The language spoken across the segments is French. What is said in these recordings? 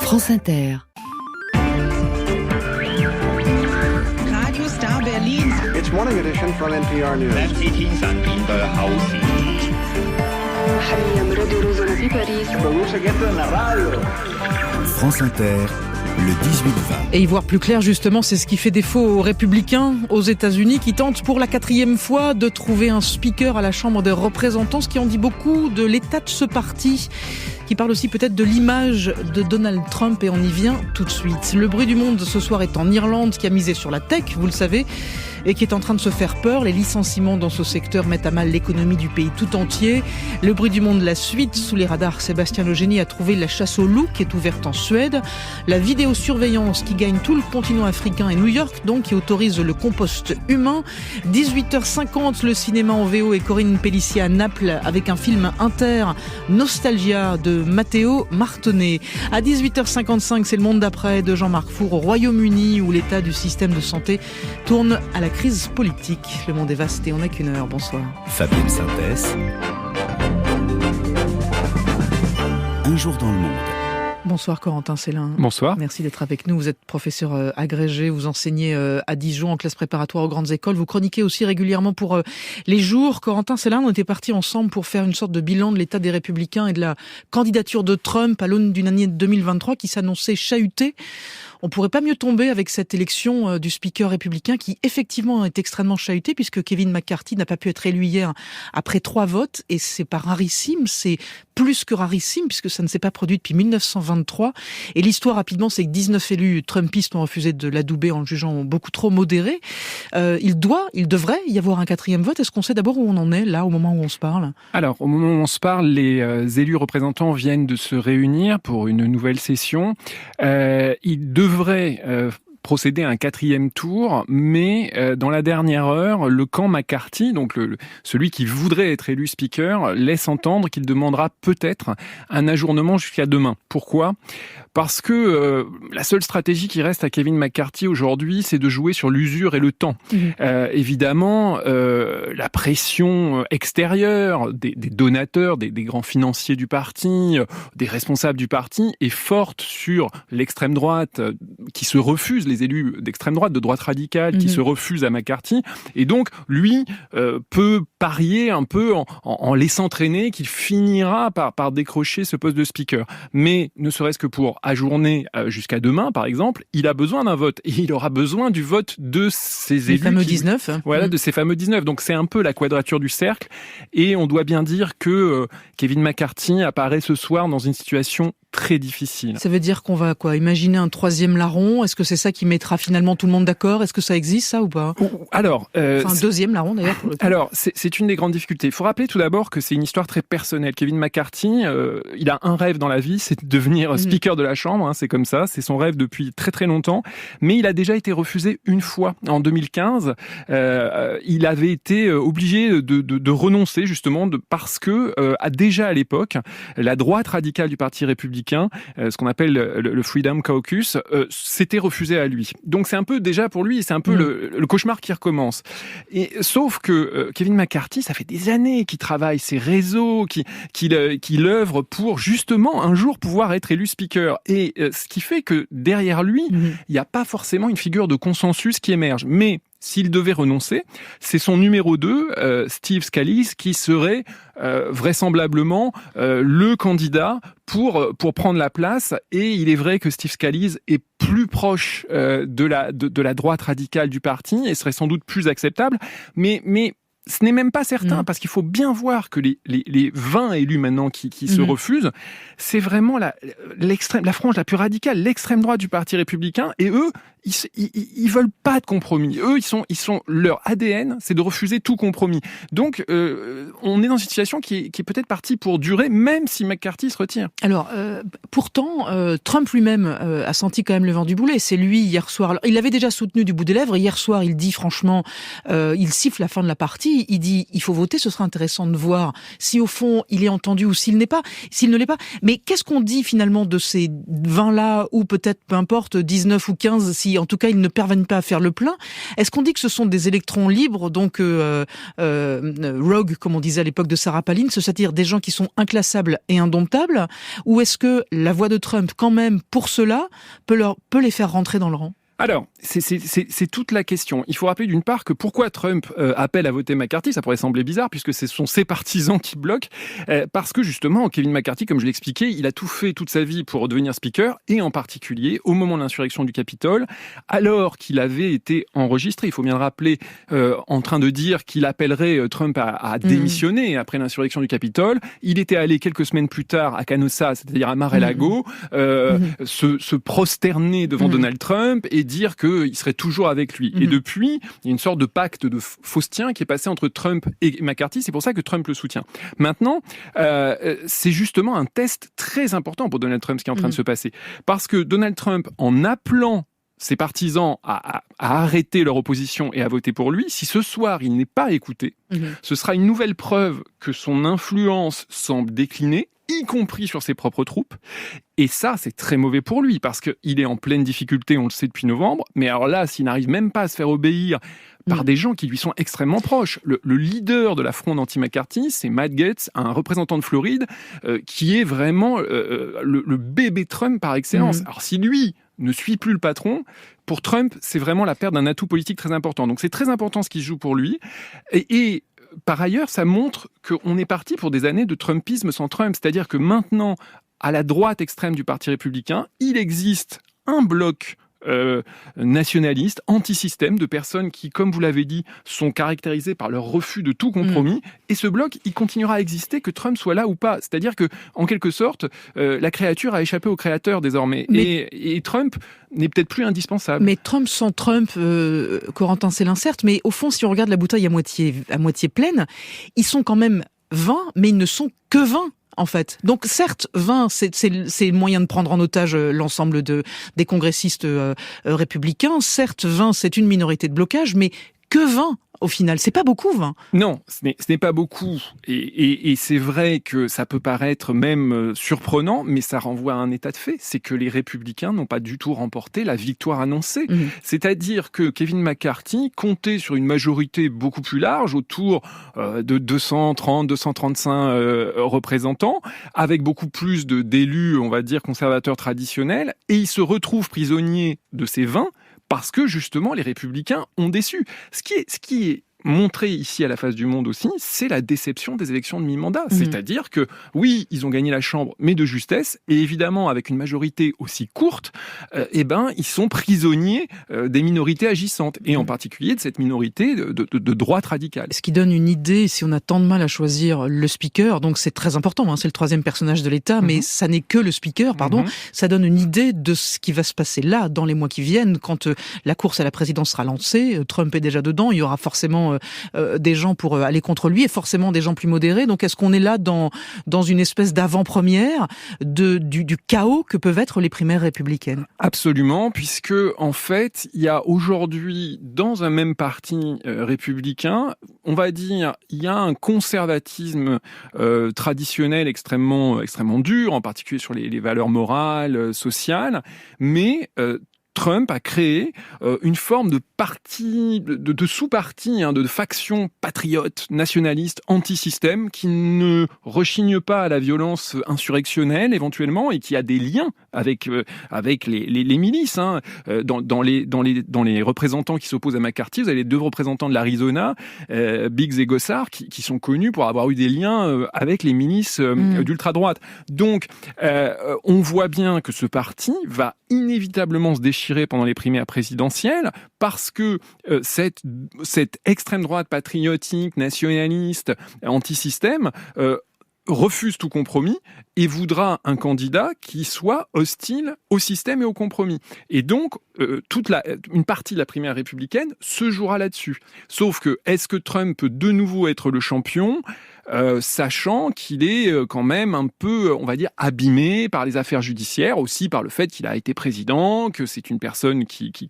France Inter. Radio Star Berlin. It's morning edition from NPR News. France Inter, le 18-20. Et y voir plus clair, justement, c'est ce qui fait défaut aux Républicains aux États-Unis qui tentent pour la 4e fois de trouver un speaker à la Chambre des représentants, ce qui en dit beaucoup de l'état de ce parti, qui parle aussi peut-être de l'image de Donald Trump, et on y vient tout de suite. Le bruit du monde ce soir est en Irlande, qui a misé sur la tech, vous le savez, et qui est en train de se faire peur. Les licenciements dans ce secteur mettent à mal l'économie du pays tout entier. Le bruit du monde, la suite. Sous les radars, Sébastien Legénie a trouvé la chasse au loup qui est ouverte en Suède. La vidéosurveillance qui gagne tout le continent africain et New York, donc, qui autorise le compost humain. 18h50, le cinéma en VO et Corinne Pellissier à Naples avec un film inter, Nostalgia de Matteo Martonnet. À 18h55, c'est le monde d'après de Jean-Marc Four au Royaume-Uni, où l'état du système de santé tourne à la crise politique. Le monde est vaste et on n'a qu'une heure. Bonsoir. Fabienne Synthèse. Un jour dans le monde. Bonsoir Corentin Célin. Bonsoir. Merci d'être avec nous. Vous êtes professeur agrégé, vous enseignez à Dijon en classe préparatoire aux grandes écoles. Vous chroniquez aussi régulièrement pour Les Jours. Corentin Célin, on était partis ensemble pour faire une sorte de bilan de l'état des Républicains et de la candidature de Trump à l'aune d'une année 2023 qui s'annonçait chahutée. On pourrait pas mieux tomber avec cette élection du speaker républicain qui effectivement est extrêmement chahutée, puisque Kevin McCarthy n'a pas pu être élu hier après 3 votes, et c'est pas rarissime, c'est plus que rarissime puisque ça ne s'est pas produit depuis 1923. Et l'histoire rapidement, c'est que 19 élus trumpistes ont refusé de l'adouber en le jugeant beaucoup trop modéré. Il devrait y avoir un 4e vote. Est-ce qu'on sait d'abord où on en est là au moment où on se parle ? Alors, au moment où on se parle, les élus représentants viennent de se réunir pour une nouvelle session. Ils devraient procéder à un 4e tour, mais dans la dernière heure, le camp McCarthy, donc celui qui voudrait être élu speaker, laisse entendre qu'il demandera peut-être un ajournement jusqu'à demain. Pourquoi ? Parce que la seule stratégie qui reste à Kevin McCarthy aujourd'hui, c'est de jouer sur l'usure et le temps. Évidemment, la pression extérieure des donateurs, des grands financiers du parti, des responsables du parti, est forte sur l'extrême droite qui se refuse, les élus d'extrême droite, de droite radicale, qui se refusent à McCarthy. Et donc, lui peut parier un peu en laissant traîner qu'il finira par décrocher ce poste de speaker. Mais ne serait-ce que pour ajourner jusqu'à demain, par exemple, il a besoin d'un vote. Et il aura besoin du vote de ces élus. Les fameux 19. Voilà, de ces fameux 19. Donc c'est un peu la quadrature du cercle. Et on doit bien dire que Kevin McCarthy apparaît ce soir dans une situation très difficile. Ça veut dire qu'on va imaginer un 3e larron ? Est-ce que c'est ça qui mettra finalement tout le monde d'accord ? Est-ce que ça existe, ça, ou pas ? Alors, un 2e larron, d'ailleurs, pour le coup. Alors, c'est une des grandes difficultés. Il faut rappeler tout d'abord que c'est une histoire très personnelle. Kevin McCarthy, il a un rêve dans la vie, c'est de devenir speaker de la Chambre, hein, c'est comme ça, c'est son rêve depuis très très longtemps, mais il a déjà été refusé une fois, en 2015. Il avait été obligé de renoncer, justement, parce que déjà à l'époque, la droite radicale du Parti républicain, ce qu'on appelle le Freedom Caucus, s'était refusé à lui. Donc c'est un peu, déjà pour lui, c'est un peu le cauchemar qui recommence. Et sauf que Kevin McCarthy, ça fait des années qu'il travaille ses réseaux, qu'il œuvre pour justement un jour pouvoir être élu speaker. Et ce qui fait que derrière lui, il n'y a pas forcément une figure de consensus qui émerge. Mais s'il devait renoncer, c'est son numéro 2, Steve Scalise, qui serait vraisemblablement le candidat pour prendre la place. Et il est vrai que Steve Scalise est plus proche de la droite radicale du parti et serait sans doute plus acceptable. Mais ce n'est même pas certain, parce qu'il faut bien voir que les 20 élus maintenant qui se refusent, c'est vraiment la frange la plus radicale, l'extrême droite du Parti républicain, et eux, ils veulent pas de compromis. Eux, leur ADN, c'est de refuser tout compromis. Donc, on est dans une situation qui est peut-être partie pour durer, même si McCarthy se retire. Alors, pourtant, Trump lui-même a senti quand même le vent du boulet. C'est lui, hier soir, il avait déjà soutenu du bout des lèvres. Hier soir, il dit franchement, il siffle la fin de la partie. aujourd'hui, il dit il faut voter, ce sera intéressant de voir si au fond il est entendu ou s'il ne l'est pas. Mais qu'est-ce qu'on dit finalement de ces 20-là, ou peut-être, peu importe, 19 ou 15, si en tout cas ils ne parviennent pas à faire le plein? Est-ce qu'on dit que ce sont des électrons libres, donc rogue, comme on disait à l'époque de Sarah Palin, c'est-à-dire des gens qui sont inclassables et indomptables, ou est-ce que la voix de Trump, quand même, pour cela, peut les faire rentrer dans le rang? Alors, c'est toute la question. Il faut rappeler d'une part que pourquoi Trump appelle à voter McCarthy, ça pourrait sembler bizarre puisque ce sont ses partisans qui bloquent, parce que justement, Kevin McCarthy, comme je l'ai expliqué, il a tout fait toute sa vie pour devenir speaker, et en particulier au moment de l'insurrection du Capitole, alors qu'il avait été enregistré, il faut bien le rappeler, en train de dire qu'il appellerait Trump à démissionner après l'insurrection du Capitole. Il était allé quelques semaines plus tard à Canossa, c'est-à-dire à Mar-a-Lago, se prosterner devant Donald Trump et dire qu'il serait toujours avec lui. Et depuis, il y a une sorte de pacte de Faustien qui est passé entre Trump et McCarthy. C'est pour ça que Trump le soutient. Maintenant, c'est justement un test très important pour Donald Trump, ce qui est en train de se passer. Parce que Donald Trump, en appelant ses partisans à arrêter leur opposition et à voter pour lui, si ce soir il n'est pas écouté, ce sera une nouvelle preuve que son influence semble décliner, y compris sur ses propres troupes. Et ça, c'est très mauvais pour lui, parce qu'il est en pleine difficulté, on le sait depuis novembre, mais alors là, s'il n'arrive même pas à se faire obéir par des gens qui lui sont extrêmement proches, le leader de la fronde anti-McCarthy, c'est Matt Gaetz, un représentant de Floride, qui est vraiment le bébé Trump par excellence. Alors si lui ne suit plus le patron, pour Trump, c'est vraiment la perte d'un atout politique très important. Donc c'est très important ce qui se joue pour lui. Et par ailleurs, ça montre qu'on est parti pour des années de Trumpisme sans Trump. C'est-à-dire que maintenant, à la droite extrême du Parti républicain, il existe un bloc nationaliste, anti-système, de personnes qui, comme vous l'avez dit, sont caractérisées par leur refus de tout compromis. Et ce bloc, il continuera à exister que Trump soit là ou pas. C'est-à-dire que, en quelque sorte, la créature a échappé au créateur désormais. Et Trump n'est peut-être plus indispensable. Mais Trump sans Trump, Corentin Célin, certes, mais au fond, si on regarde la bouteille à moitié pleine, ils sont quand même 20, mais ils ne sont que 20. En fait. Donc certes, 20, c'est le moyen de prendre en otage l'ensemble des congressistes républicains. Certes, 20, c'est une minorité de blocage, mais que 20 au final, c'est pas beaucoup, 20. Non, ce n'est pas beaucoup. Et c'est vrai que ça peut paraître même surprenant, mais ça renvoie à un état de fait. C'est que les républicains n'ont pas du tout remporté la victoire annoncée. C'est-à-dire que Kevin McCarthy comptait sur une majorité beaucoup plus large, autour de 230, 235 représentants, avec beaucoup plus d'élus, on va dire, conservateurs traditionnels, et il se retrouve prisonnier de ces 20 parce que, justement, les républicains ont déçu. Ce qui est montré ici à la face du monde aussi, c'est la déception des élections de mi-mandat. C'est-à-dire que, oui, ils ont gagné la Chambre, mais de justesse, et évidemment, avec une majorité aussi courte, ils sont prisonniers des minorités agissantes, et en particulier de cette minorité de droite radicale. Ce qui donne une idée, si on a tant de mal à choisir le speaker, donc c'est très important, c'est le troisième personnage de l'État, mais ça n'est que le speaker, ça donne une idée de ce qui va se passer là, dans les mois qui viennent, quand la course à la présidence sera lancée, Trump est déjà dedans, il y aura forcément des gens pour aller contre lui et forcément des gens plus modérés. Donc est-ce qu'on est là dans une espèce d'avant-première du chaos que peuvent être les primaires républicaines? Absolument, puisque en fait, il y a aujourd'hui dans un même parti républicain, on va dire, il y a un conservatisme traditionnel extrêmement dur, en particulier sur les valeurs morales, sociales, mais Trump a créé une forme de parti, de sous-parti, de faction patriote, nationaliste, anti-système, qui ne rechigne pas à la violence insurrectionnelle éventuellement et qui a des liens avec les milices. Dans les représentants qui s'opposent à McCarthy, vous avez les deux représentants de l'Arizona, Biggs et Gosar, qui sont connus pour avoir eu des liens avec les milices d'ultra-droite. Donc, on voit bien que ce parti va inévitablement se déchirer pendant les primaires présidentielles parce que cette extrême droite patriotique, nationaliste, anti-système refuse tout compromis et voudra un candidat qui soit hostile au système et au compromis. Et donc, une partie de la primaire républicaine se jouera là-dessus. Sauf que, est-ce que Trump peut de nouveau être le champion ? Sachant qu'il est quand même un peu, on va dire, abîmé par les affaires judiciaires, aussi par le fait qu'il a été président, que c'est une personne qui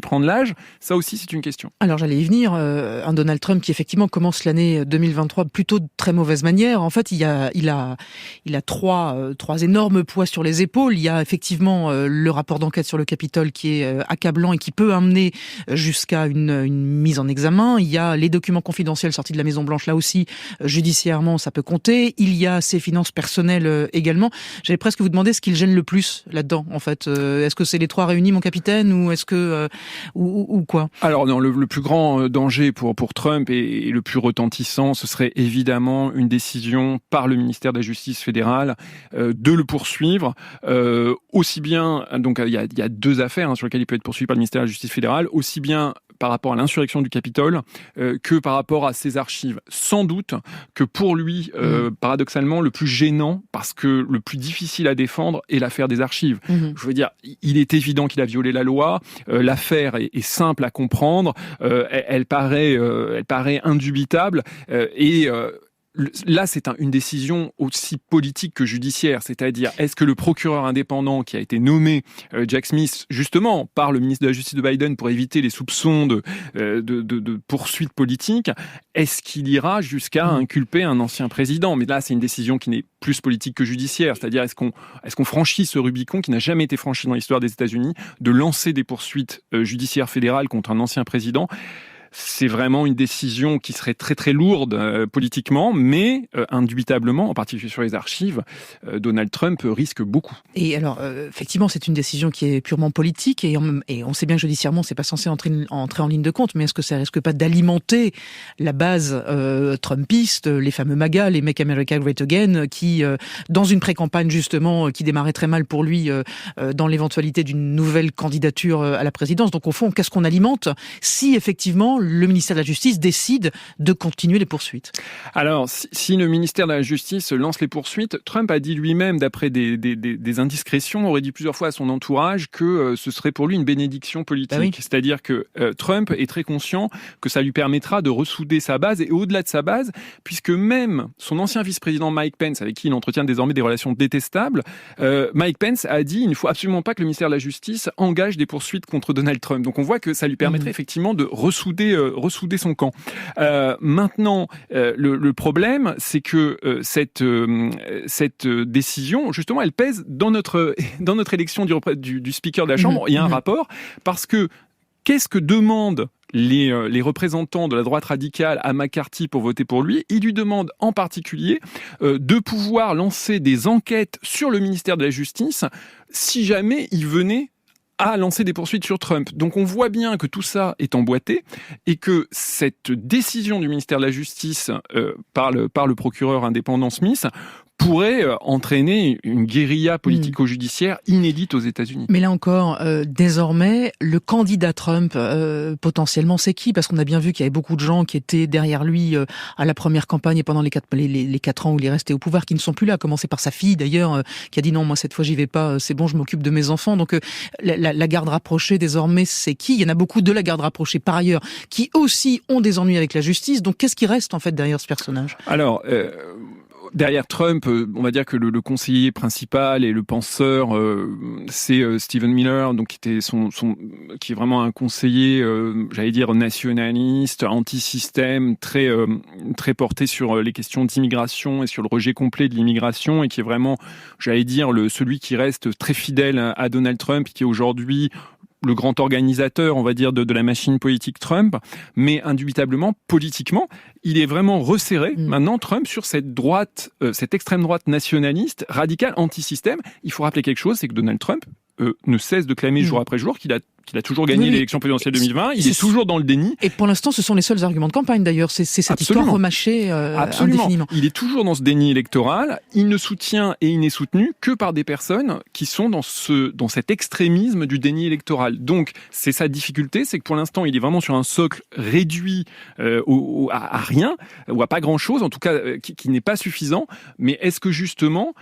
prend de l'âge. Ça aussi, c'est une question. Alors, j'allais y venir. Un Donald Trump qui, effectivement, commence l'année 2023 plutôt de très mauvaise manière. En fait, il a trois énormes poids sur les épaules. Il y a effectivement le rapport d'enquête sur le Capitole qui est accablant et qui peut amener jusqu'à une mise en examen. Il y a les documents confidentiels sortis de la Maison-Blanche, là aussi, judiciairement, ça peut compter. Il y a ses finances personnelles également. J'allais presque vous demander ce qui le gêne le plus là-dedans, en fait. Est-ce que c'est les trois réunis, mon capitaine, ou est-ce que ou quoi ? Alors non, le plus grand danger pour Trump et le plus retentissant, ce serait évidemment une décision par le ministère de la Justice fédérale de le poursuivre. Aussi bien, donc il y a deux affaires sur lesquelles il peut être poursuivi par le ministère de la Justice fédérale, aussi bien par rapport à l'insurrection du Capitole que par rapport à ses archives. Sans doute que pour lui, paradoxalement, le plus gênant, parce que le plus difficile à défendre, est l'affaire des archives. Je veux dire, il est évident qu'il a violé la loi, l'affaire est simple à comprendre, elle paraît indubitable, et là, c'est une décision aussi politique que judiciaire, c'est-à-dire est-ce que le procureur indépendant qui a été nommé, Jack Smith, justement par le ministre de la Justice de Biden pour éviter les soupçons de poursuites politiques, est-ce qu'il ira jusqu'à inculper un ancien président ? Mais là, c'est une décision qui n'est plus politique que judiciaire, c'est-à-dire est-ce qu'on franchit ce Rubicon qui n'a jamais été franchi dans l'histoire des États-Unis de lancer des poursuites judiciaires fédérales contre un ancien président ? C'est vraiment une décision qui serait très très lourde politiquement, mais indubitablement, en particulier sur les archives, Donald Trump risque beaucoup. Et alors, effectivement, c'est une décision qui est purement politique, et on sait bien que judiciairement, c'est pas censé entrer en ligne de compte, mais est-ce que ça risque pas d'alimenter la base trumpiste, les fameux MAGA, les Make America Great Again, qui, dans une pré-campagne justement, qui démarrait très mal pour lui, dans l'éventualité d'une nouvelle candidature à la présidence. Donc au fond, qu'est-ce qu'on alimente si effectivement le ministère de la Justice décide de continuer les poursuites? Alors, si le ministère de la Justice lance les poursuites, Trump a dit lui-même, d'après des indiscrétions, aurait dit plusieurs fois à son entourage que ce serait pour lui une bénédiction politique. Ah oui. C'est-à-dire que Trump est très conscient que ça lui permettra de ressouder sa base, et au-delà de sa base, puisque même son ancien vice-président Mike Pence, avec qui il entretient désormais des relations détestables, Mike Pence a dit il ne faut absolument pas que le ministère de la Justice engage des poursuites contre Donald Trump. Donc on voit que ça lui permettrait effectivement de ressouder son camp. Maintenant, le problème, c'est que cette décision, justement, elle pèse dans notre élection du speaker de la Chambre. Il y a un rapport, parce que qu'est-ce que demandent les représentants de la droite radicale à McCarthy pour voter pour lui? Ils lui demandent en particulier de pouvoir lancer des enquêtes sur le ministère de la Justice si jamais il venait à lancer des poursuites sur Trump. Donc on voit bien que tout ça est emboîté, et que cette décision du ministère de la Justice par le procureur indépendant Smith pourrait entraîner une guérilla politico-judiciaire inédite aux États-Unis. Mais là encore, désormais, le candidat Trump, potentiellement, c'est qui? Parce qu'on a bien vu qu'il y avait beaucoup de gens qui étaient derrière lui à la première campagne et pendant les 4 ans où il est resté au pouvoir, qui ne sont plus là, à commencer par sa fille d'ailleurs, qui a dit non, moi cette fois j'y vais pas, c'est bon, je m'occupe de mes enfants. Donc la garde rapprochée, désormais, c'est qui? Il y en a beaucoup de la garde rapprochée par ailleurs, qui aussi ont des ennuis avec la justice. Donc qu'est-ce qui reste en fait derrière ce personnage? Alors, derrière Trump, on va dire que le conseiller principal et le penseur, c'est Stephen Miller, donc qui est vraiment un conseiller, j'allais dire nationaliste, anti-système, très porté sur les questions d'immigration et sur le rejet complet de l'immigration, et qui est vraiment, j'allais dire, celui qui reste très fidèle à Donald Trump, qui est aujourd'hui le grand organisateur, on va dire, de la machine politique Trump, mais indubitablement, politiquement, il est vraiment resserré maintenant, Trump, sur cette droite, cette extrême droite nationaliste, radicale, anti-système. Il faut rappeler quelque chose, c'est que Donald Trump ne cesse de clamer jour après jour qu'il a qu'il a toujours gagné Oui. l'élection présidentielle 2020. Il est toujours dans le déni. Et pour l'instant, ce sont les seuls arguments de campagne d'ailleurs. C'est cette Absolument. histoire remâchée indéfiniment. Il est toujours dans ce déni électoral. Il ne soutient et il n'est soutenu que par des personnes qui sont dans cet extrémisme du déni électoral. Donc, c'est sa difficulté, c'est que pour l'instant, il est vraiment sur un socle réduit à rien, ou à pas grand-chose, en tout cas, qui n'est pas suffisant. Mais est-ce que justement,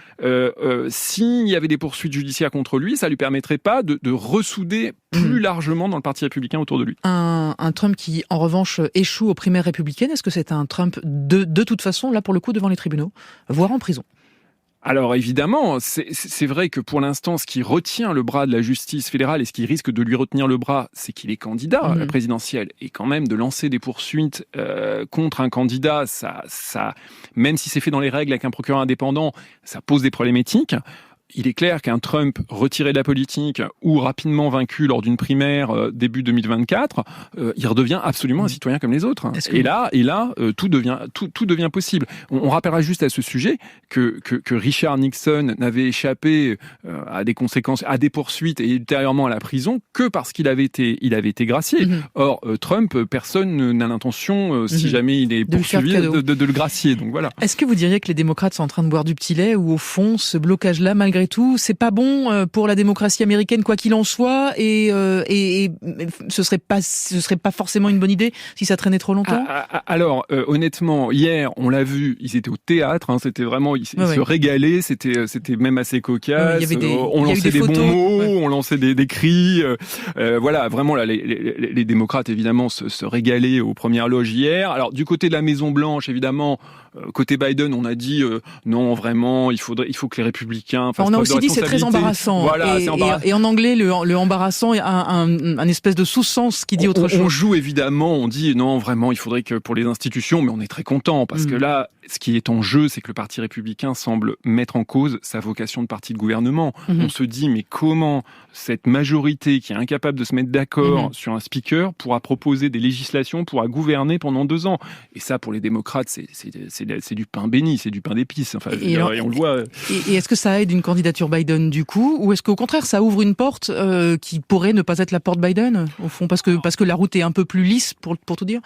s'il y avait des poursuites judiciaires contre lui, ça lui permettrait pas de ressouder plus largement dans le Parti républicain autour de lui? Un Trump qui, en revanche, échoue aux primaires républicaines, est-ce que c'est un Trump de toute façon, là pour le coup, devant les tribunaux, voire en prison? Alors évidemment, c'est vrai que pour l'instant, ce qui retient le bras de la justice fédérale et ce qui risque de lui retenir le bras, c'est qu'il est candidat à la présidentielle. Et quand même, de lancer des poursuites contre un candidat, ça, même si c'est fait dans les règles avec un procureur indépendant, ça pose des problématiques. Il est clair qu'un Trump retiré de la politique ou rapidement vaincu lors d'une primaire début 2024, il redevient absolument un citoyen comme les autres. Et là, tout devient possible. On rappellera juste à ce sujet que Richard Nixon n'avait échappé à des conséquences, à des poursuites et ultérieurement à la prison que parce qu'il avait été gracié. Or, Trump, personne n'a l'intention, si jamais il est poursuivi, de le gracier. Donc voilà. Est-ce que vous diriez que les démocrates sont en train de boire du petit lait ou au fond, ce blocage-là, malgré tout, c'est pas bon pour la démocratie américaine, quoi qu'il en soit, et ce serait pas forcément une bonne idée si ça traînait trop longtemps? Alors, honnêtement, hier, on l'a vu, ils étaient au théâtre, hein, c'était vraiment, ils se régalaient, c'était même assez cocasse. On lançait des bons mots, on lançait des cris. Voilà, vraiment, là, les démocrates, évidemment, se régalaient aux premières loges hier. Alors, du côté de la Maison-Blanche, évidemment, côté Biden, on a dit non, vraiment, il faut que les républicains fassent on a aussi dit c'est très embarrassant. Voilà, et en anglais, le embarrassant a un espèce de sous-sens qui dit autre chose. On joue évidemment, on dit non, vraiment, il faudrait que pour les institutions, mais on est très content parce que là, ce qui est en jeu, c'est que le Parti républicain semble mettre en cause sa vocation de parti de gouvernement. On se dit, mais comment cette majorité qui est incapable de se mettre d'accord sur un speaker pourra proposer des législations, pourra gouverner pendant 2 ans? Et ça, pour les démocrates, c'est du pain béni, c'est du pain d'épices. Enfin, et on le voit. Et est-ce que ça aide une candidature Biden du coup, ou est-ce qu'au contraire ça ouvre une porte qui pourrait ne pas être la porte Biden au fond, parce que la route est un peu plus lisse pour tout dire?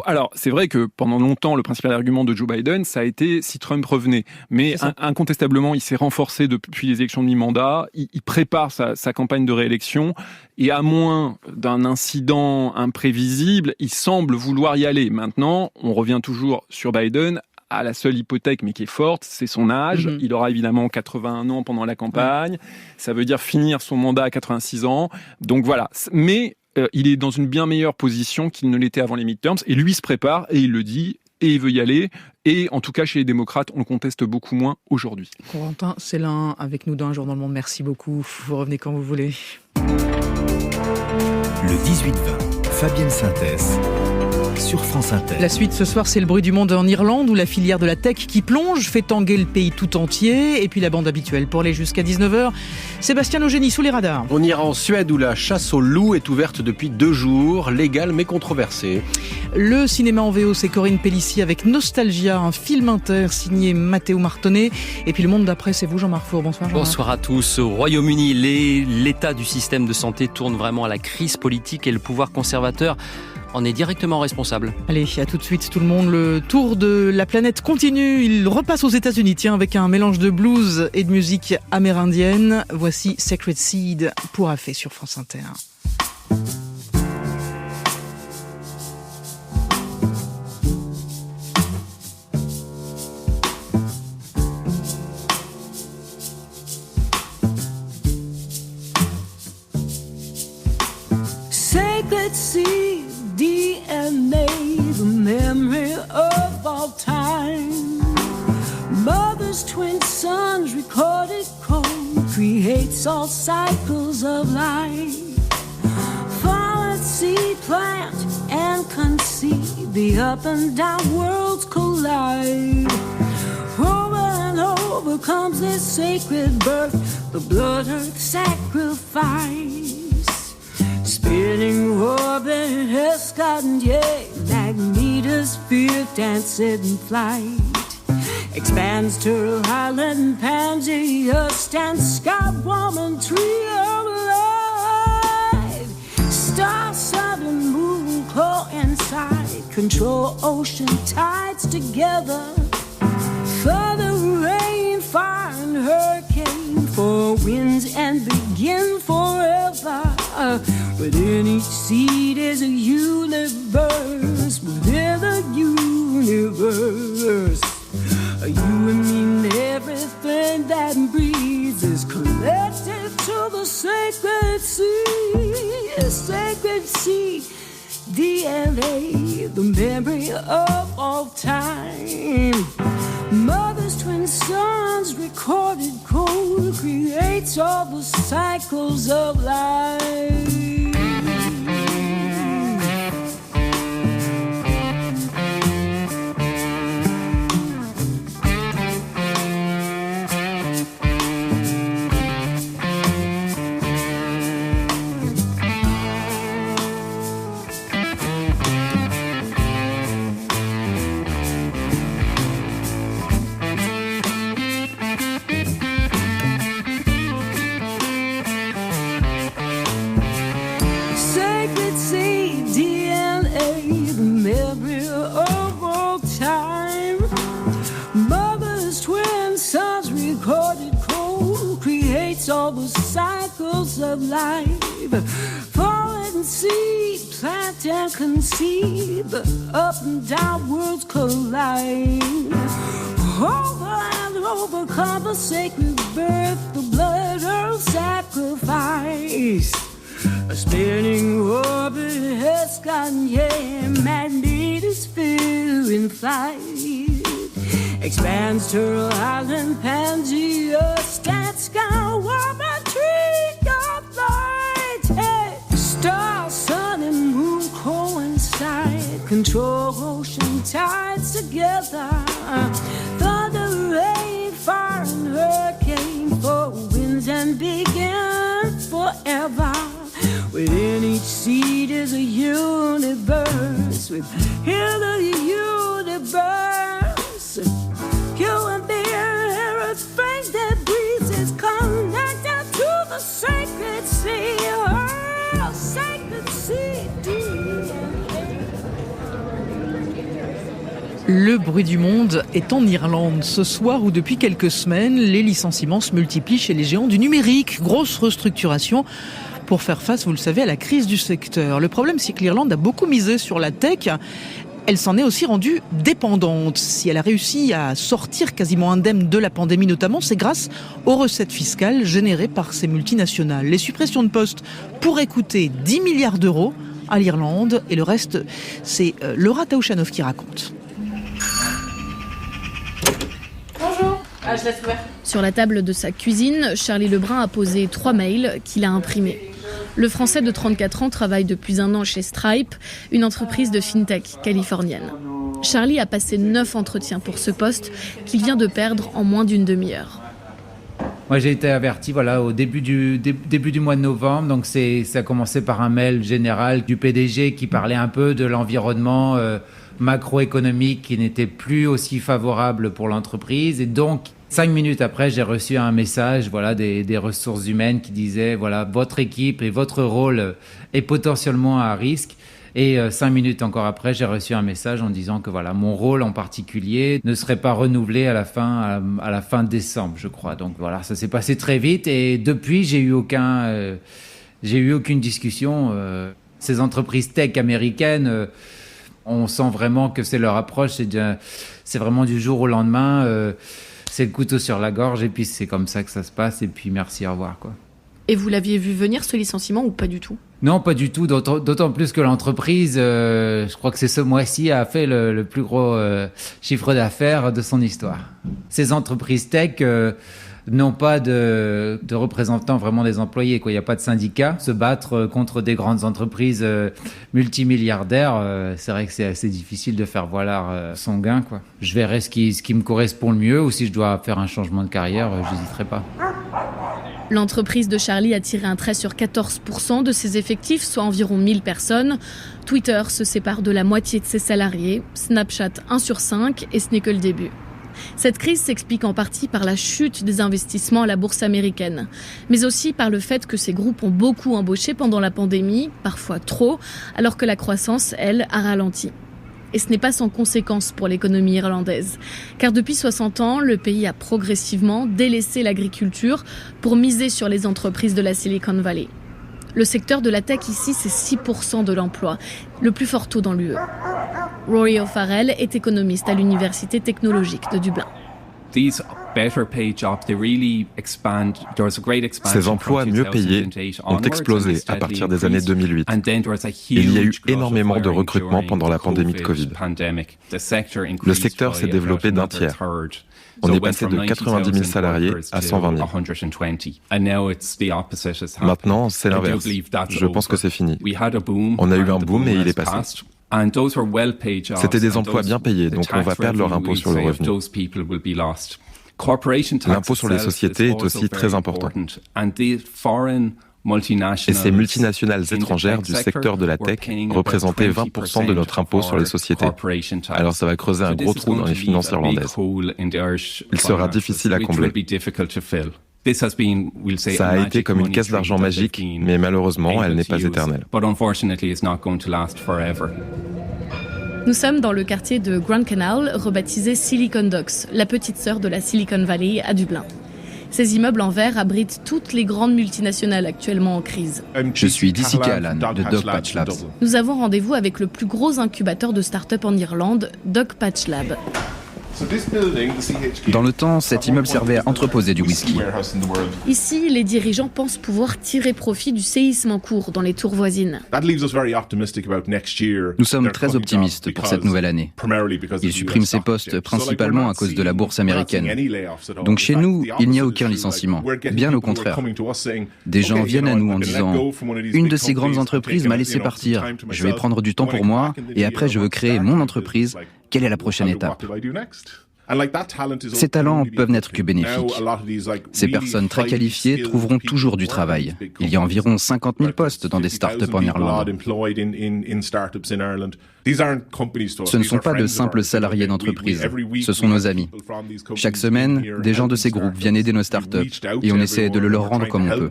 Alors c'est vrai que pendant longtemps le principal argument de Joe Biden ça a été si Trump revenait, mais incontestablement il s'est renforcé depuis les élections de mi-mandat, il prépare sa campagne de réélection et à moins d'un incident imprévisible, il semble vouloir y aller. Maintenant, on revient toujours sur Biden. À la seule hypothèque, mais qui est forte, c'est son âge. Il aura évidemment 81 ans pendant la campagne. Ça veut dire finir son mandat à 86 ans. Donc voilà. Mais il est dans une bien meilleure position qu'il ne l'était avant les midterms. Et lui se prépare, et il le dit, et il veut y aller. Et en tout cas, chez les démocrates, on le conteste beaucoup moins aujourd'hui. Corentin Célin, avec nous dans Un jour dans le monde. Merci beaucoup. Vous revenez quand vous voulez. Le 18-20, Fabienne Synthèse. Sur France Inter. La suite ce soir, c'est le bruit du monde en Irlande où la filière de la tech qui plonge fait tanguer le pays tout entier. Et puis la bande habituelle pour aller jusqu'à 19h. Sébastien Eugénie sous les radars. On ira en Suède où la chasse au loup est ouverte depuis 2 jours, légale mais controversée. Le cinéma en VO, c'est Corinne Pellissier avec Nostalgia, un film inter signé Matteo Martonnet. Et puis le monde d'après, c'est vous Jean-Marc Four. Bonsoir Jean-Marc. Bonsoir à tous. Au Royaume-Uni, l'état du système de santé tourne vraiment à la crise politique et le pouvoir conservateur en est directement responsable. Allez, à tout de suite tout le monde. Le tour de la planète continue. Il repasse aux États-Unis, tiens, avec un mélange de blues et de musique amérindienne. Voici Sacred Seed pour Affaire sur France Inter. Sacred Seed, DNA, the memory of all time. Mother's twin sons recorded code creates all cycles of life. Fallen seed, plant and conceive, the up and down worlds collide. Over and over comes this sacred birth, the blood earth sacrifice. Spinning orbit, Hescott and Yay, Magnetus, fear, danced in flight. Expands Turtle Island, Pangaea, stands Sky Woman, tree of life. control ocean tides together. For the rain, fire and hurricane, for winds and begin forever. Within each seed is a universe, within a universe. You and me and everything that breathes is connected to the sacred sea, DNA, the memory of all time. Mother's twin sons, recorded code, creates all the cycles of life. All the cycles of life, fall and seed, plant and conceive, up and down worlds collide. Over and overcome the sacred birth, the blood of sacrifice. A spinning orbit has gotten, yeah, magnetosphere in flight. Expands Turtle Island, Pangea, Stat Sky, warm and tree of light. Hey, star, sun, and moon coincide, control ocean tides together. Thunder, rain, fire, and hurricane, for winds and begin forever. Within each seed is a universe, within the universe. You and me, everything that breathes is connected to the sacred sea. Oh, sacred sea. Le bruit du monde est en Irlande ce soir où depuis quelques semaines, les licenciements se multiplient chez les géants du numérique. Grosse restructuration pour faire face, vous le savez, à la crise du secteur. Le problème, c'est que l'Irlande a beaucoup misé sur la tech. Elle s'en est aussi rendue dépendante. Si elle a réussi à sortir quasiment indemne de la pandémie notamment, c'est grâce aux recettes fiscales générées par ces multinationales. Les suppressions de postes pourraient coûter 10 milliards d'euros à l'Irlande et le reste, c'est Laura Taouchanov qui raconte. Bonjour. Je laisse ouvert. Sur la table de sa cuisine, Charlie Lebrun a posé 3 mails qu'il a imprimés. Le Français de 34 ans travaille depuis 1 an chez Stripe, une entreprise de fintech californienne. Charlie a passé 9 entretiens pour ce poste qu'il vient de perdre en moins d'une demi-heure. Moi, j'ai été averti au début du mois de novembre. Donc, ça a commencé par un mail général du PDG qui parlait un peu de l'environnement macroéconomique qui n'était plus aussi favorable pour l'entreprise. Et donc, 5 minutes après, j'ai reçu un message des ressources humaines qui disaient votre équipe et votre rôle est potentiellement à risque. Et 5 minutes encore après, j'ai reçu un message en disant que mon rôle en particulier ne serait pas renouvelé à la fin décembre, je crois. Donc ça s'est passé très vite et depuis, j'ai eu aucune discussion. Ces entreprises tech américaines, on sent vraiment que c'est leur approche, c'est vraiment du jour au lendemain. C'est le couteau sur la gorge et puis c'est comme ça que ça se passe et puis merci, au revoir, quoi. Et vous l'aviez vu venir ce licenciement ou pas du tout ? Non, pas du tout, d'autant plus que l'entreprise, je crois que c'est ce mois-ci, a fait le plus gros chiffre d'affaires de son histoire. Ces entreprises tech n'ont pas de représentants vraiment des employés, quoi. Il n'y a pas de syndicat. Se battre contre des grandes entreprises multimilliardaires, c'est vrai que c'est assez difficile de faire valoir son gain, quoi. Je verrai ce qui me correspond le mieux ou si je dois faire un changement de carrière, j'hésiterai pas. L'entreprise de Charlie a tiré un trait sur 14% de ses effectifs, soit environ 1000 personnes. Twitter se sépare de la moitié de ses salariés, Snapchat 1 sur 5 et ce n'est que le début. Cette crise s'explique en partie par la chute des investissements à la bourse américaine, mais aussi par le fait que ces groupes ont beaucoup embauché pendant la pandémie, parfois trop, alors que la croissance, elle, a ralenti. Et ce n'est pas sans conséquence pour l'économie irlandaise. Car depuis 60 ans, le pays a progressivement délaissé l'agriculture pour miser sur les entreprises de la Silicon Valley. Le secteur de la tech ici, c'est 6% de l'emploi, le plus fort taux dans l'UE. Rory O'Farrell est économiste à l'Université technologique de Dublin. Ces emplois mieux payés ont explosé à partir des années 2008. Il y a eu énormément de recrutement pendant la pandémie de Covid. Le secteur s'est développé d'un tiers. On est passé de 90 000 salariés à 120 000. Maintenant, c'est l'inverse. Je pense que c'est fini. On a eu un boom et il est passé. C'était des emplois bien payés, donc on va perdre leur impôt sur le revenu. L'impôt sur les sociétés est aussi très important. Et ces multinationales étrangères du secteur de la tech représentaient 20% de notre impôt sur les sociétés. Alors ça va creuser un gros trou dans les finances irlandaises. Il sera difficile à combler. Ça a été comme une caisse d'argent magique, mais malheureusement, elle n'est pas éternelle. Nous sommes dans le quartier de Grand Canal, rebaptisé Silicon Docks, la petite sœur de la Silicon Valley à Dublin. Ces immeubles en verre abritent toutes les grandes multinationales actuellement en crise. Je suis DC Cahalan de Dogpatch Labs. Nous avons rendez-vous avec le plus gros incubateur de start-up en Irlande, Dogpatch Lab. Dans le temps, cet immeuble servait à entreposer du whisky. Ici, les dirigeants pensent pouvoir tirer profit du séisme en cours dans les tours voisines. Nous sommes très optimistes pour cette nouvelle année. Ils suppriment ces postes principalement à cause de la bourse américaine. Donc chez nous, il n'y a aucun licenciement. Bien au contraire. Des gens viennent à nous en disant « Une de ces grandes entreprises m'a laissé partir. Je vais prendre du temps pour moi et après je veux créer mon entreprise. Quelle est la prochaine étape ?» Ces talents peuvent n'être que bénéfiques. Ces personnes très qualifiées trouveront toujours du travail. Il y a environ 50 000 postes dans des startups en Irlande. Ce ne sont pas de simples salariés d'entreprise, ce sont nos amis. Chaque semaine, des gens de ces groupes viennent aider nos startups et on essaie de le leur rendre comme on peut.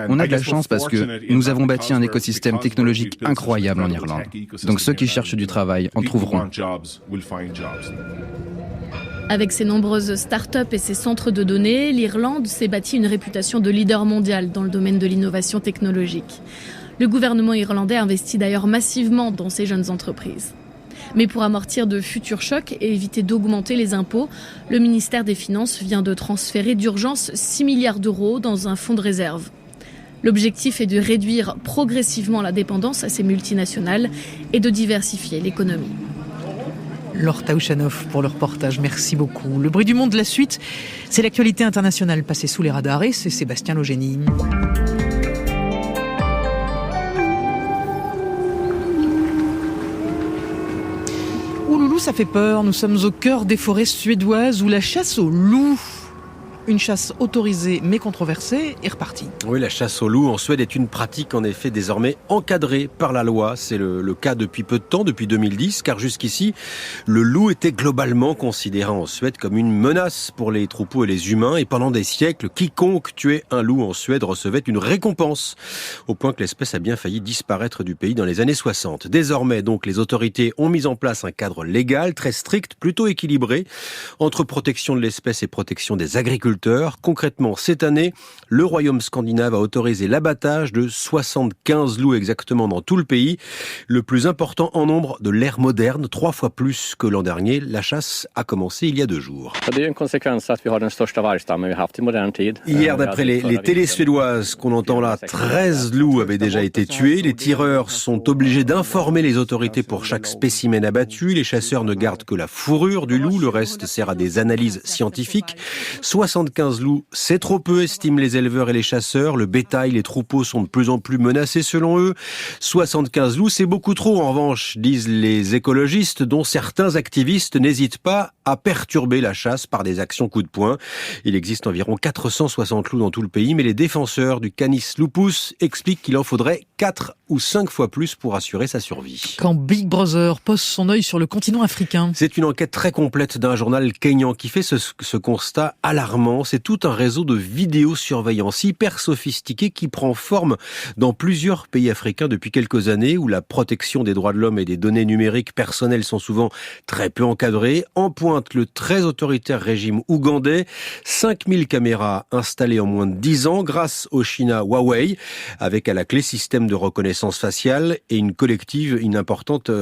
On a de la chance parce que nous avons bâti un écosystème technologique incroyable en Irlande. Donc ceux qui cherchent du travail en trouveront. Avec ses nombreuses start-up et ses centres de données, l'Irlande s'est bâtie une réputation de leader mondial dans le domaine de l'innovation technologique. Le gouvernement irlandais investit d'ailleurs massivement dans ces jeunes entreprises. Mais pour amortir de futurs chocs et éviter d'augmenter les impôts, le ministère des Finances vient de transférer d'urgence 6 milliards d'euros dans un fonds de réserve. L'objectif est de réduire progressivement la dépendance à ces multinationales et de diversifier l'économie. Laure Taouchanoff pour le reportage, merci beaucoup. Le bruit du monde, la suite, c'est l'actualité internationale passée sous les radars et c'est Sébastien Logénie. Ouloulou, ça fait peur, nous sommes au cœur des forêts suédoises où la chasse au loup, une chasse autorisée mais controversée, est repartie. Oui, la chasse au loup en Suède est une pratique en effet désormais encadrée par la loi. C'est le cas depuis peu de temps, depuis 2010, car jusqu'ici, le loup était globalement considéré en Suède comme une menace pour les troupeaux et les humains. Et pendant des siècles, quiconque tuait un loup en Suède recevait une récompense, au point que l'espèce a bien failli disparaître du pays dans les années 60. Désormais, donc, les autorités ont mis en place un cadre légal très strict, plutôt équilibré, entre protection de l'espèce et protection des agriculteurs. Concrètement, cette année, le royaume scandinave a autorisé l'abattage de 75 loups exactement dans tout le pays, le plus important en nombre de l'ère moderne, 3 fois plus que l'an dernier. La chasse a commencé il y a 2 jours. Hier, d'après les télés suédoises qu'on entend là, 13 loups avaient déjà été tués. Les tireurs sont obligés d'informer les autorités pour chaque spécimen abattu. Les chasseurs ne gardent que la fourrure du loup, le reste sert à des analyses scientifiques. 75 loups, c'est trop peu, estiment les éleveurs et les chasseurs. Le bétail, les troupeaux sont de plus en plus menacés selon eux. 75 loups, c'est beaucoup trop. En revanche, disent les écologistes, dont certains activistes n'hésitent pas à perturber la chasse par des actions coup de poing. Il existe environ 460 loups dans tout le pays, mais les défenseurs du Canis lupus expliquent qu'il en faudrait 4 ou 5 fois plus pour assurer sa survie. Quand Big Brother pose son œil sur le continent africain. C'est une enquête très complète d'un journal kényan qui fait ce constat alarmant. C'est tout un réseau de vidéosurveillance hyper sophistiqué qui prend forme dans plusieurs pays africains depuis quelques années où la protection des droits de l'homme et des données numériques personnelles sont souvent très peu encadrées. En pointe le très autoritaire régime ougandais. 5000 caméras installées en moins de 10 ans grâce au China Huawei, avec à la clé système de reconnaissance faciale et une importante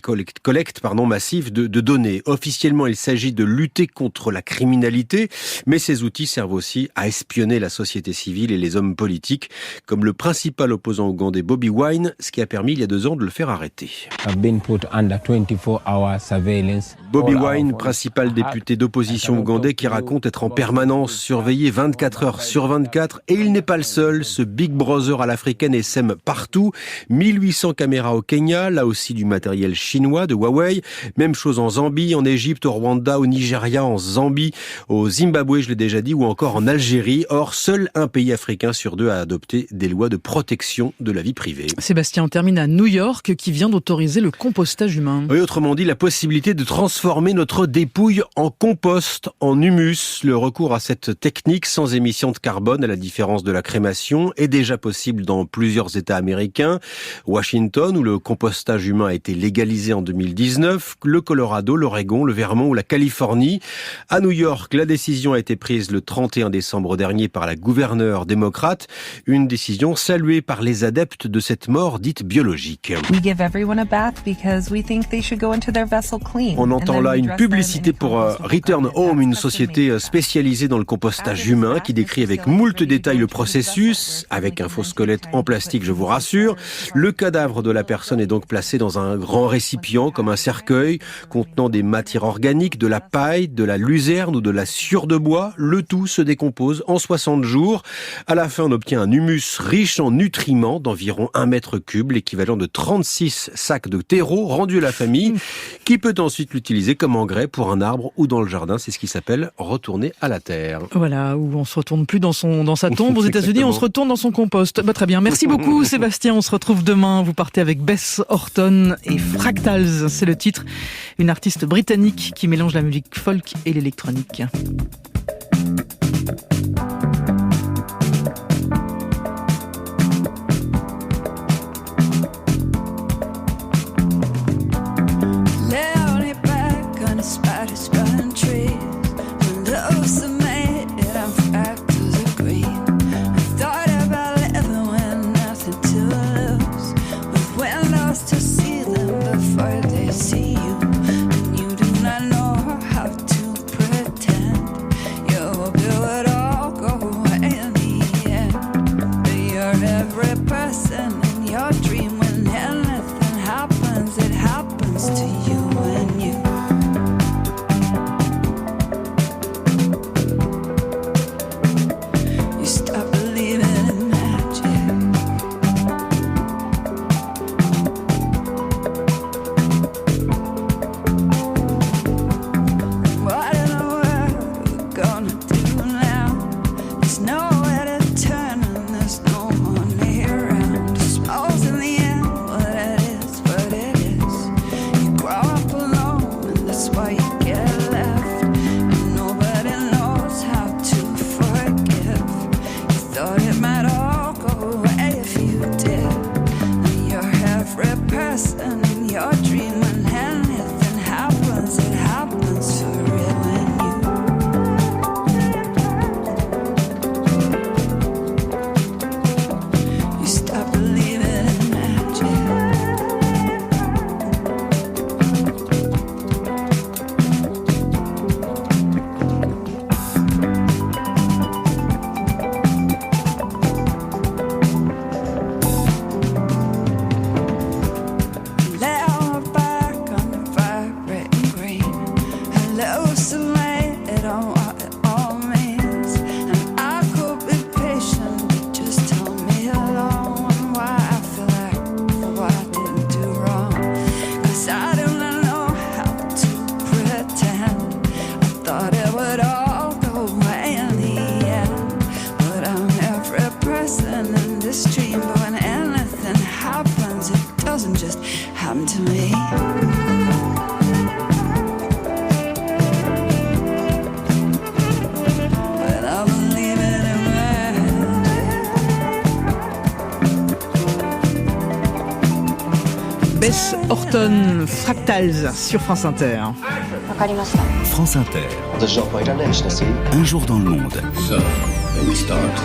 collecte massive de données. Officiellement, il s'agit de lutter contre la criminalité, mais ces outils servent aussi à espionner la société civile et les hommes politiques, comme le principal opposant ougandais Bobi Wine, ce qui a permis il y a 2 ans de le faire arrêter. Bobi Wine, principal député d'opposition ougandais, qui raconte être en permanence surveillé 24 heures sur 24, et il n'est pas le seul. Ce Big Brother à l'africaine essaime partout. 1800 caméras au Kenya, là aussi du matériel chinois de Huawei. Même chose en Zambie, en Égypte, au Rwanda, au Nigeria, en Zambie, au Zimbabwe, je l'ai déjà dit, ou encore en Algérie. Or, seul un pays africain sur 2 a adopté des lois de protection de la vie privée. Sébastien, on termine à New York, qui vient d'autoriser le compostage humain. Oui, autrement dit, la possibilité de transformer notre dépouille en compost, en humus. Le recours à cette technique sans émission de carbone, à la différence de la crémation, est déjà possible dans plusieurs États américains. Washington, où le compostage humain a été légalisé en 2019, le Colorado, l'Oregon, le Vermont ou la Californie. À New York, la décision a été prise le 31 décembre dernier par la gouverneure démocrate. Une décision saluée par les adeptes de cette mort dite biologique. On entend là une publicité pour Return Home, une société spécialisée dans le compostage humain qui décrit avec moult détails le processus, avec un faux squelette en plastique, je vous rassure. Le cadavre de la personne est donc placé dans un grand récipient comme un cercueil contenant des matières organiques, de la paille, de la luzerne ou de la sciure de bois. Le tout se décompose en 60 jours. À la fin, on obtient un humus riche en nutriments d'environ 1 mètre cube, l'équivalent de 36 sacs de terreau rendus à la famille, qui peut ensuite l'utiliser comme engrais pour un arbre ou dans le jardin. C'est ce qui s'appelle retourner à la terre. Voilà, où on se retourne plus dans sa tombe aux États-Unis, on se retourne dans son compost. Très bien, merci beaucoup Sébastien, on se retrouve demain. Vous partez avec Bess Orton et Fractals, c'est le titre. Une artiste britannique qui mélange la musique folk et l'électronique. person in this dream, but when anything just happened to me. And I believe it in my Bess Horton, Fractals sur France Inter. France Inter. Un jour dans le monde. So, let me start.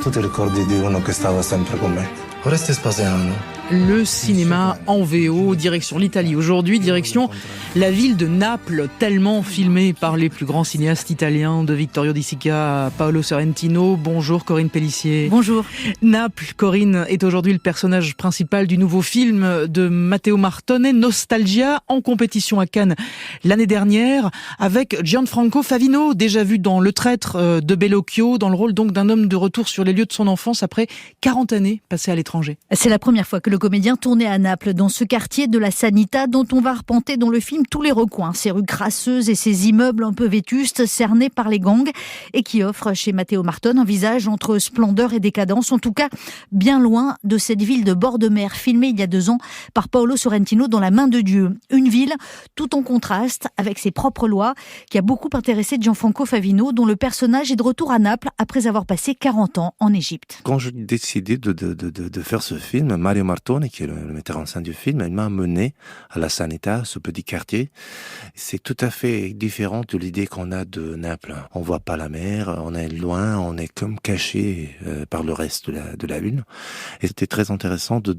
Tu ti ricordi di uno che stava sempre con me? Vorresti sposarlo? Le cinéma en VO, direction l'Italie aujourd'hui, direction la ville de Naples, tellement filmée par les plus grands cinéastes italiens, de Vittorio De Sica à Paolo Sorrentino. Bonjour Corinne Pellissier. Bonjour. Naples, Corinne, est aujourd'hui le personnage principal du nouveau film de Matteo Martone, Nostalgia, en compétition à Cannes l'année dernière, avec Gianfranco Favino, déjà vu dans Le Traître de Bellocchio, dans le rôle donc d'un homme de retour sur les lieux de son enfance après 40 années passées à l'étranger. C'est la première fois que le comédien tournait à Naples, dans ce quartier de la Sanità dont on va arpenter dans le film tous les recoins, ces rues crasseuses et ces immeubles un peu vétustes cernés par les gangs et qui offrent chez Matteo Martone un visage entre splendeur et décadence, en tout cas bien loin de cette ville de bord de mer filmée il y a 2 ans par Paolo Sorrentino dans La Main de Dieu. Une ville tout en contraste avec ses propres lois qui a beaucoup intéressé Gianfranco Favino, dont le personnage est de retour à Naples après avoir passé 40 ans en Égypte. Quand j'ai décidé de faire ce film, Mario Martone, qui est le metteur en scène du film, il m'a amené à la Sanità, ce petit quartier. C'est tout à fait différent de l'idée qu'on a de Naples. On voit pas la mer, on est loin, on est comme caché par le reste de la ville. Et c'était très intéressant de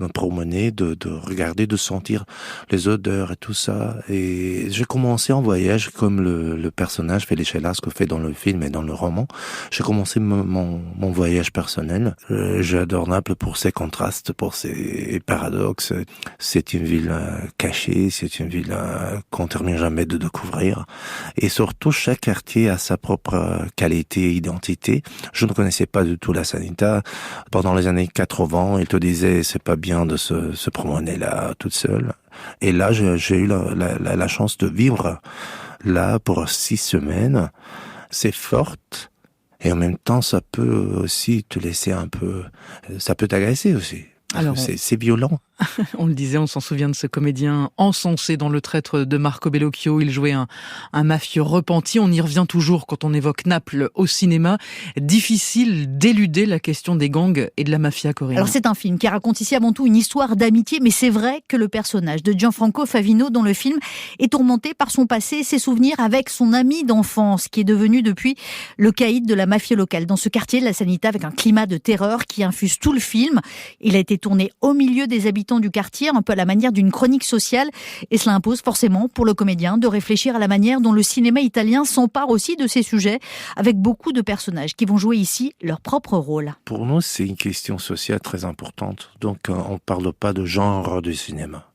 me promener, de regarder, de sentir les odeurs et tout ça. Et j'ai commencé en voyage comme le personnage Felice Lasco fait dans le film et dans le roman. J'ai commencé mon voyage personnel. J'adore Naples pour ses contrastes, pour ses paradoxes. C'est une ville cachée, c'est une ville qu'on termine jamais de découvrir. Et surtout, chaque quartier a sa propre qualité et identité. Je ne connaissais pas du tout la Sanità. Pendant les années 80, il te disait c'est pas bien de se promener là toute seule. Et là, j'ai eu la chance de vivre là pour 6 semaines. C'est forte. Et en même temps, ça peut aussi te laisser un peu... Ça peut t'agacer aussi. Alors, c'est violent. On le disait, on s'en souvient de ce comédien encensé dans Le Traître de Marco Bellocchio. Il jouait un mafieux repenti. On y revient toujours quand on évoque Naples au cinéma. Difficile d'éluder la question des gangs et de la mafia, Corinne. Alors c'est un film qui raconte ici avant tout une histoire d'amitié, mais c'est vrai que le personnage de Gianfranco Favino dans le film est tourmenté par son passé et ses souvenirs avec son ami d'enfance, qui est devenu depuis le caïd de la mafia locale. Dans ce quartier de la Sanità, avec un climat de terreur qui infuse tout le film. Il a été tourné au milieu des habitants du quartier, un peu à la manière d'une chronique sociale, et cela impose forcément pour le comédien de réfléchir à la manière dont le cinéma italien s'empare aussi de ces sujets, avec beaucoup de personnages qui vont jouer ici leur propre rôle. Pour nous, c'est une question sociale très importante, donc on ne parle pas de genre du cinéma.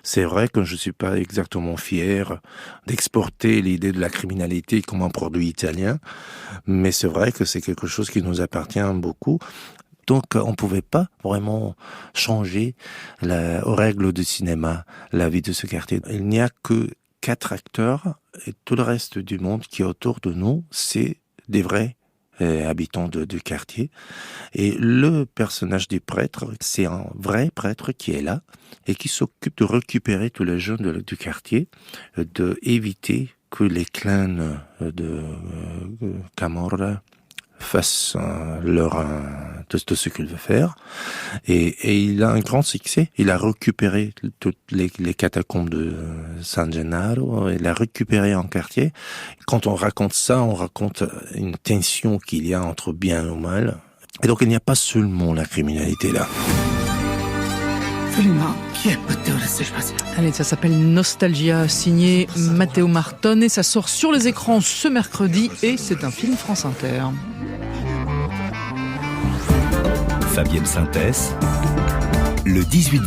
C'est vrai que je ne suis pas exactement fier d'exporter l'idée de la criminalité comme un produit italien, mais c'est vrai que c'est quelque chose qui nous appartient beaucoup. Donc, on ne pouvait pas vraiment changer aux règles du cinéma, la vie de ce quartier. Il n'y a que 4 acteurs et tout le reste du monde qui est autour de nous, c'est des vrais habitants du quartier. Et le personnage du prêtre, c'est un vrai prêtre qui est là et qui s'occupe de récupérer tous les jeunes du quartier, d'éviter que les clans de Camorra fassent tout ce qu'il veut faire. Et il a un grand succès. Il a récupéré toutes les catacombes de San Gennaro. Il a récupéré un quartier. Quand on raconte ça, on raconte une tension qu'il y a entre bien et mal. Et donc il n'y a pas seulement la criminalité là. Allez, ça s'appelle Nostalgia, signé Matteo Martone, et ça sort sur les écrans ce mercredi, et c'est un film France Inter. Fabienne Synthèse, le 18-20.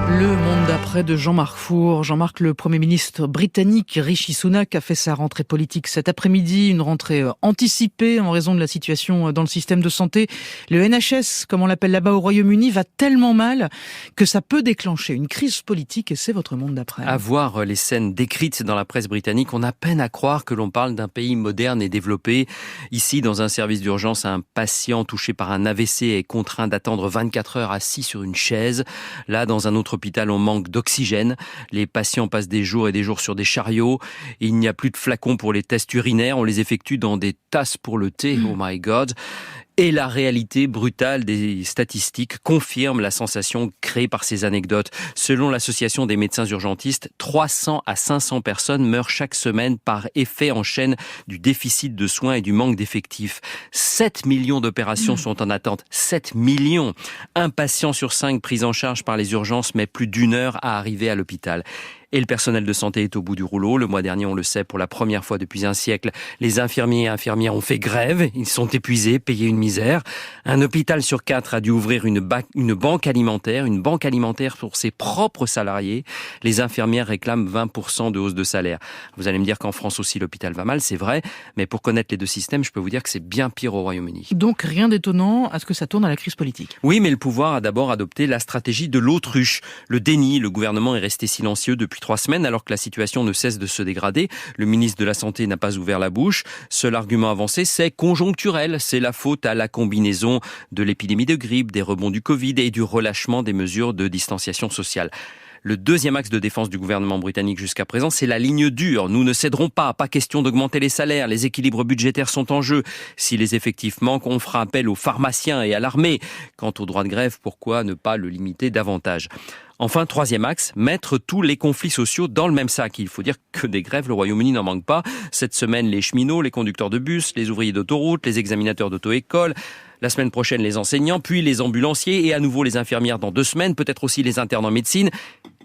Le monde d'après de Jean-Marc Four. Jean-Marc, le Premier ministre britannique Rishi Sunak a fait sa rentrée politique cet après-midi, une rentrée anticipée en raison de la situation dans le système de santé. Le NHS, comme on l'appelle là-bas au Royaume-Uni, va tellement mal que ça peut déclencher une crise politique et c'est votre monde d'après. À voir les scènes décrites dans la presse britannique, on a peine à croire que l'on parle d'un pays moderne et développé. Ici, dans un service d'urgence, un patient touché par un AVC est contraint d'attendre 24 heures assis sur une chaise. Là, dans un autre hôpital, on manque d'oxygène. Les patients passent des jours et des jours sur des chariots. Il n'y a plus de flacons pour les tests urinaires. On les effectue dans des tasses pour le thé. Oh my God. Et la réalité brutale des statistiques confirme la sensation créée par ces anecdotes. Selon l'association des médecins urgentistes, 300 à 500 personnes meurent chaque semaine par effet en chaîne du déficit de soins et du manque d'effectifs. 7 millions d'opérations sont en attente. 7 millions. Un patient sur 5 pris en charge par les urgences met plus d'1 heure à arriver à l'hôpital. Et le personnel de santé est au bout du rouleau. Le mois dernier, on le sait, pour la première fois depuis un siècle, les infirmiers et infirmières ont fait grève. Ils sont épuisés, payés une misère. Un hôpital sur 4 a dû ouvrir une banque alimentaire pour ses propres salariés. Les infirmières réclament 20% de hausse de salaire. Vous allez me dire qu'en France aussi, l'hôpital va mal, c'est vrai. Mais pour connaître les deux systèmes, je peux vous dire que c'est bien pire au Royaume-Uni. Donc rien d'étonnant à ce que ça tourne à la crise politique. Oui, mais le pouvoir a d'abord adopté la stratégie de l'autruche. Le déni, le gouvernement est resté silencieux depuis 3 semaines alors que la situation ne cesse de se dégrader. Le ministre de la Santé n'a pas ouvert la bouche. Seul argument avancé, c'est conjoncturel. C'est la faute à la combinaison de l'épidémie de grippe, des rebonds du Covid et du relâchement des mesures de distanciation sociale. Le deuxième axe de défense du gouvernement britannique jusqu'à présent, c'est la ligne dure. Nous ne céderons pas. Pas question d'augmenter les salaires. Les équilibres budgétaires sont en jeu. Si les effectifs manquent, on fera appel aux pharmaciens et à l'armée. Quant au droit de grève, pourquoi ne pas le limiter davantage ? Enfin, troisième axe, mettre tous les conflits sociaux dans le même sac. Il faut dire que des grèves, le Royaume-Uni n'en manque pas. Cette semaine, les cheminots, les conducteurs de bus, les ouvriers d'autoroute, les examinateurs d'auto-école. La semaine prochaine, les enseignants, puis les ambulanciers et à nouveau les infirmières dans 2 semaines, peut-être aussi les internes en médecine.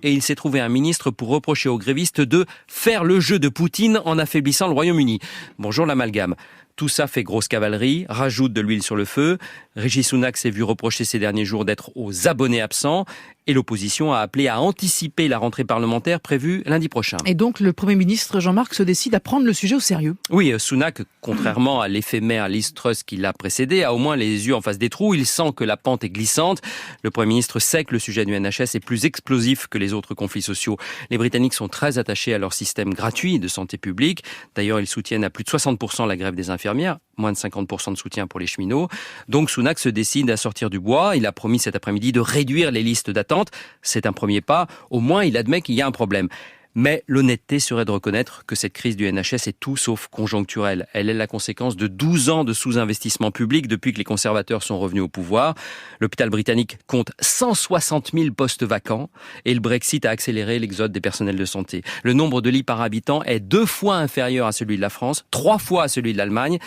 Et il s'est trouvé un ministre pour reprocher aux grévistes de faire le jeu de Poutine en affaiblissant le Royaume-Uni. Bonjour l'amalgame. Tout ça fait grosse cavalerie, rajoute de l'huile sur le feu. Rishi Sunak s'est vu reprocher ces derniers jours d'être aux abonnés absents et l'opposition a appelé à anticiper la rentrée parlementaire prévue lundi prochain. Et donc le Premier ministre Jean-Marc se décide à prendre le sujet au sérieux. Oui, Sunak, contrairement à l'éphémère Liz Truss qui l'a précédé, a au moins les yeux en face des trous. Il sent que la pente est glissante. Le Premier ministre sait que le sujet du NHS est plus explosif que les autres conflits sociaux. Les Britanniques sont très attachés à leur système gratuit de santé publique. D'ailleurs, ils soutiennent à plus de 60% la grève des infirmières, moins de 50% de soutien pour les cheminots. Donc Sunak se décide à sortir du bois. Il a promis cet après-midi de réduire les listes d'attente. C'est un premier pas. Au moins, il admet qu'il y a un problème. Mais l'honnêteté serait de reconnaître que cette crise du NHS est tout sauf conjoncturelle. Elle est la conséquence de 12 ans de sous-investissement public depuis que les conservateurs sont revenus au pouvoir. L'hôpital britannique compte 160 000 postes vacants et le Brexit a accéléré l'exode des personnels de santé. Le nombre de lits par habitant est 2 fois inférieur à celui de la France, 3 fois à celui de l'Allemagne.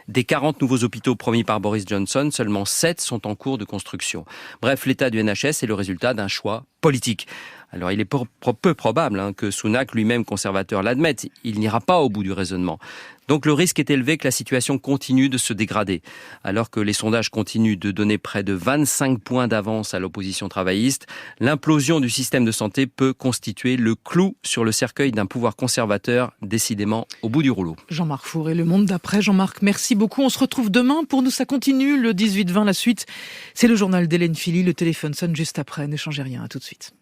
Des 40 nouveaux hôpitaux promis par Boris Johnson, seulement 7 sont en cours de construction. Bref, l'état du NHS est le résultat d'un choix politique. Alors il est peu probable que Sunak, lui-même conservateur, l'admette. Il n'ira pas au bout du raisonnement. Donc le risque est élevé que la situation continue de se dégrader. Alors que les sondages continuent de donner près de 25 points d'avance à l'opposition travailliste, l'implosion du système de santé peut constituer le clou sur le cercueil d'un pouvoir conservateur décidément au bout du rouleau. Jean-Marc Four et le monde d'après. Jean-Marc, merci beaucoup. On se retrouve demain. Pour nous, ça continue le 18-20. La suite, c'est le journal d'Hélène Philly. Le téléphone sonne juste après. Ne changez rien. À tout de suite.